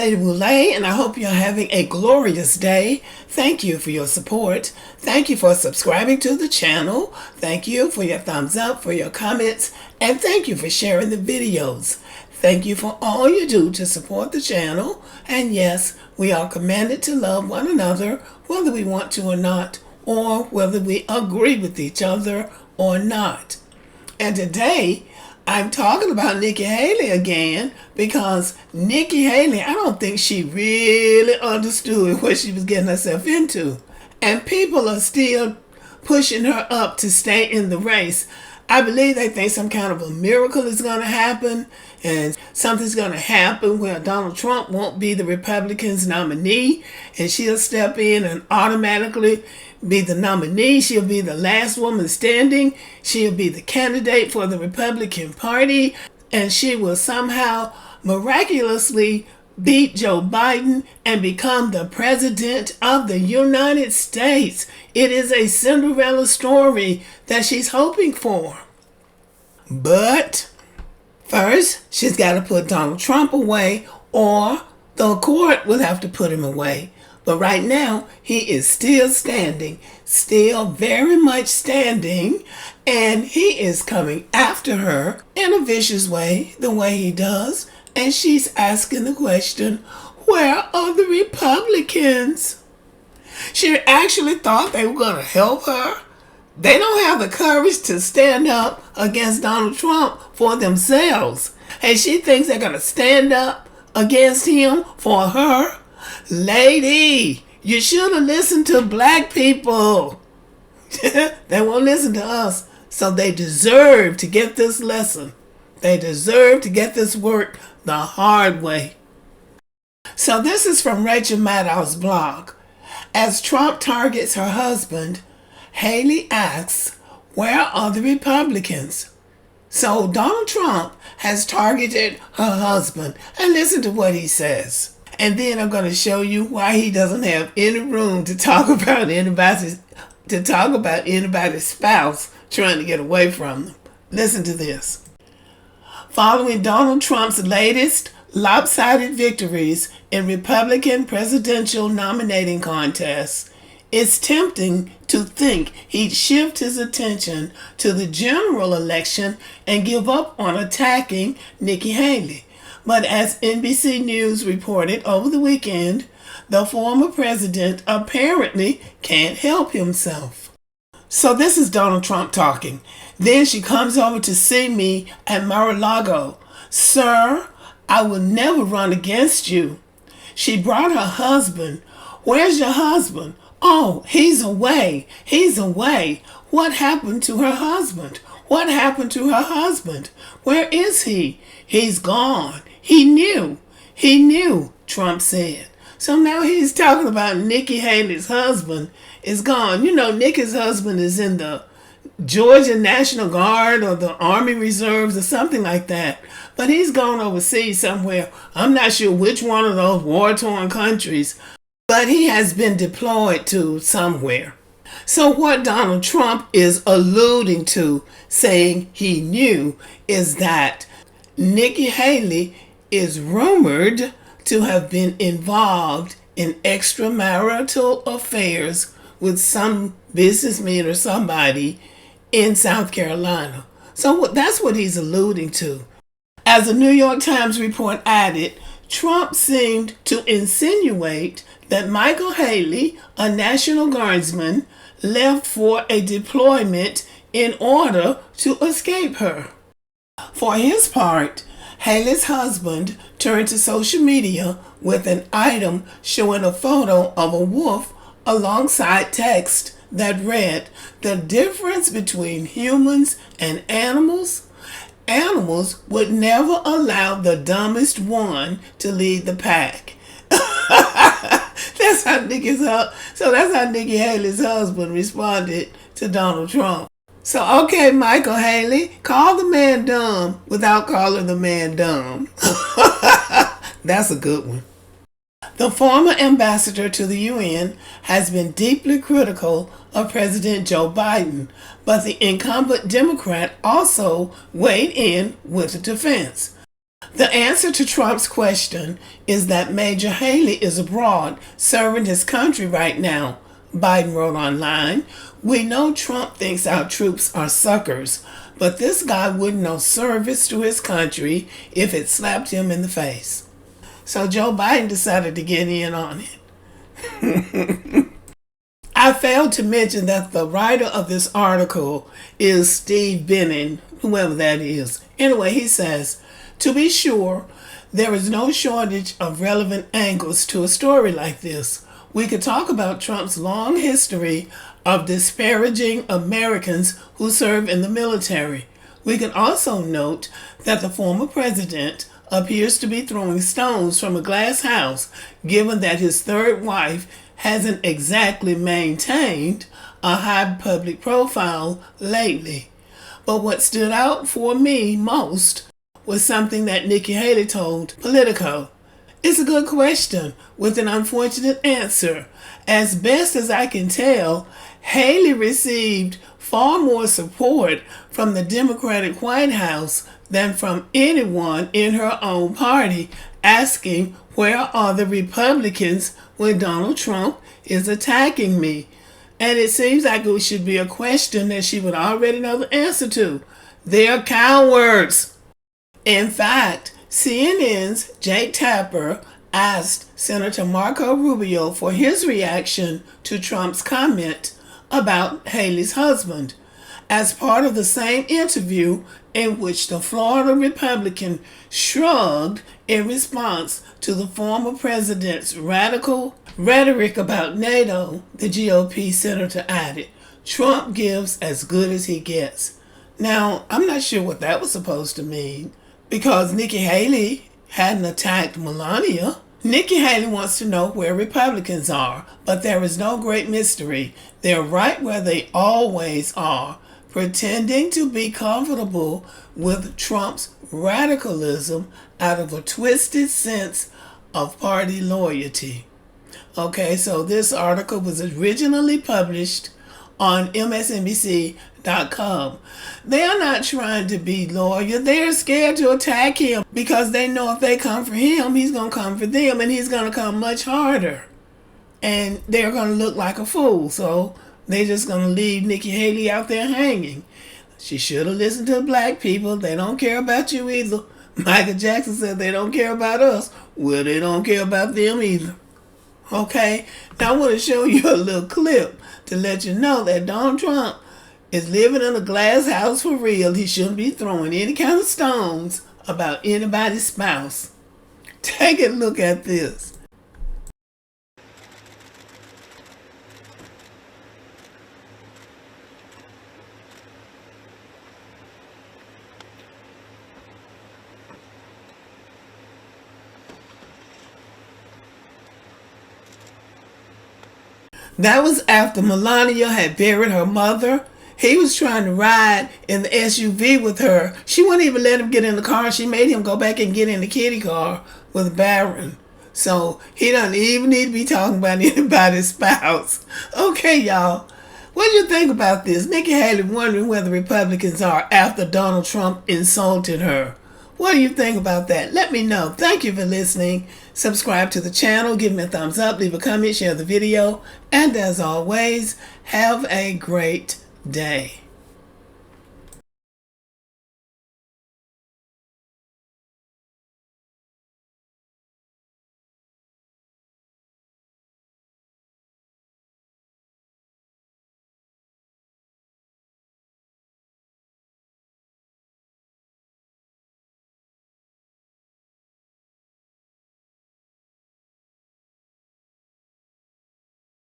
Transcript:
Lady Boulay, and I hope you're having a glorious day. Thank you for your support. Thank you for subscribing to the channel. Thank you for your thumbs up, for your comments, and thank you for sharing the videos. Thank you for all you do to support the channel. And yes, we are commanded to love one another, whether we want to or not, or whether we agree with each other or not. And today, I'm talking about Nikki Haley again because Nikki Haley, I don't think she really understood what she was getting herself into. And people are still pushing her up to stay in the race. I believe they think some kind of a miracle is going to happen and something's going to happen where Donald Trump won't be the Republicans' nominee and she'll step in and automatically be the nominee. She'll be the last woman standing. She'll be the candidate for the Republican Party, and she will somehow miraculously beat Joe Biden and become the president of the United States. It is a Cinderella story that she's hoping for. But first, she's got to put Donald Trump away, or the court will have to put him away. But right now, he is still standing, still very much standing, and he is coming after her in a vicious way, the way he does. And she's asking the question, where are the Republicans? She actually thought they were going to help her. They don't have the courage to stand up against Donald Trump for themselves. And she thinks they're going to stand up against him for her. Lady, you should have listened to black people. They won't listen to us. So they deserve to get this lesson. They deserve to get this work the hard way. So this is from Rachel Maddow's blog. As Trump targets her husband, Haley asks, where are the Republicans? So Donald Trump has targeted her husband. And listen to what he says. And then I'm going to show you why he doesn't have any room to talk about anybody's spouse trying to get away from them. Listen to this. Following Donald Trump's latest lopsided victories in Republican presidential nominating contests, it's tempting to think he'd shift his attention to the general election and give up on attacking Nikki Haley. But as NBC News reported over the weekend, the former president apparently can't help himself. So this is Donald Trump talking. Then she comes over to see me at Mar-a-Lago. Sir, I will never run against you. She brought her husband. Where's your husband? Oh, he's away. He's away. What happened to her husband? What happened to her husband? Where is he? He's gone. He knew, Trump said. So now he's talking about Nikki Haley's husband is gone. You know, Nikki's husband is in the Georgia National Guard or the Army Reserves or something like that. But he's gone overseas somewhere. I'm not sure which one of those war-torn countries, but he has been deployed to somewhere. So what Donald Trump is alluding to, saying he knew, is that Nikki Haley is rumored to have been involved in extramarital affairs with some businessman or somebody in South Carolina. So that's what he's alluding to. As the New York Times report added, Trump seemed to insinuate that Michael Haley, a National Guardsman, left for a deployment in order to escape her. For his part, Haley's husband turned to social media with an item showing a photo of a wolf alongside text that read, "The difference between humans and animals? Animals would never allow the dumbest one to lead the pack." That's how Nikki Haley's husband responded to Donald Trump. So, okay, Michael Haley, call the man dumb without calling the man dumb. That's a good one. The former ambassador to the UN has been deeply critical of President Joe Biden, but the incumbent Democrat also weighed in with a defense. The answer to Trump's question is that Major Haley is abroad serving his country right now, Biden wrote online. We know Trump thinks our troops are suckers, but this guy wouldn't know service to his country if it slapped him in the face. So Joe Biden decided to get in on it. I failed to mention that the writer of this article is Steve Bannon, whoever that is. Anyway, he says, to be sure, there is no shortage of relevant angles to a story like this. We could talk about Trump's long history of disparaging Americans who serve in the military. We can also note that the former president appears to be throwing stones from a glass house, given that his third wife hasn't exactly maintained a high public profile lately. But what stood out for me most was something that Nikki Haley told Politico. It's a good question with an unfortunate answer. As best as I can tell, Haley received far more support from the Democratic White House than from anyone in her own party, asking, where are the Republicans when Donald Trump is attacking me? And it seems like it should be a question that she would already know the answer to. They're cowards. In fact, CNN's Jake Tapper asked Senator Marco Rubio for his reaction to Trump's comment about Haley's husband, as part of the same interview in which the Florida Republican shrugged in response to the former president's radical rhetoric about Maddow. The GOP senator added, Trump gives as good as he gets. Now, I'm not sure what that was supposed to mean, because Nikki Haley hadn't attacked Melania. Nikki Haley wants to know where Republicans are, but there is no great mystery. They're right where they always are, pretending to be comfortable with Trump's radicalism out of a twisted sense of party loyalty. Okay, so this article was originally published on MSNBC.com. They are not trying to be loyal. They're scared to attack him because they know if they come for him, he's going to come for them, and he's going to come much harder. And they're going to look like a fool. So they're just going to leave Nikki Haley out there hanging. She should have listened to the black people. They don't care about you either. Michael Jackson said they don't care about us. Well, they don't care about them either. Okay, now I want to show you a little clip to let you know that Donald Trump is living in a glass house for real. He shouldn't be throwing any kind of stones about anybody's spouse. Take a look at this. That was after Melania had buried her mother. He was trying to ride in the SUV with her. She wouldn't even let him get in the car. She made him go back and get in the kitty car with Bannon. So he doesn't even need to be talking about anybody's spouse. Okay, y'all. What do you think about this? Nikki Haley wondering where the Republicans are after Donald Trump insulted her. What do you think about that? Let me know. Thank you for listening. Subscribe to the channel. Give me a thumbs up. Leave a comment. Share the video. And as always, have a great day.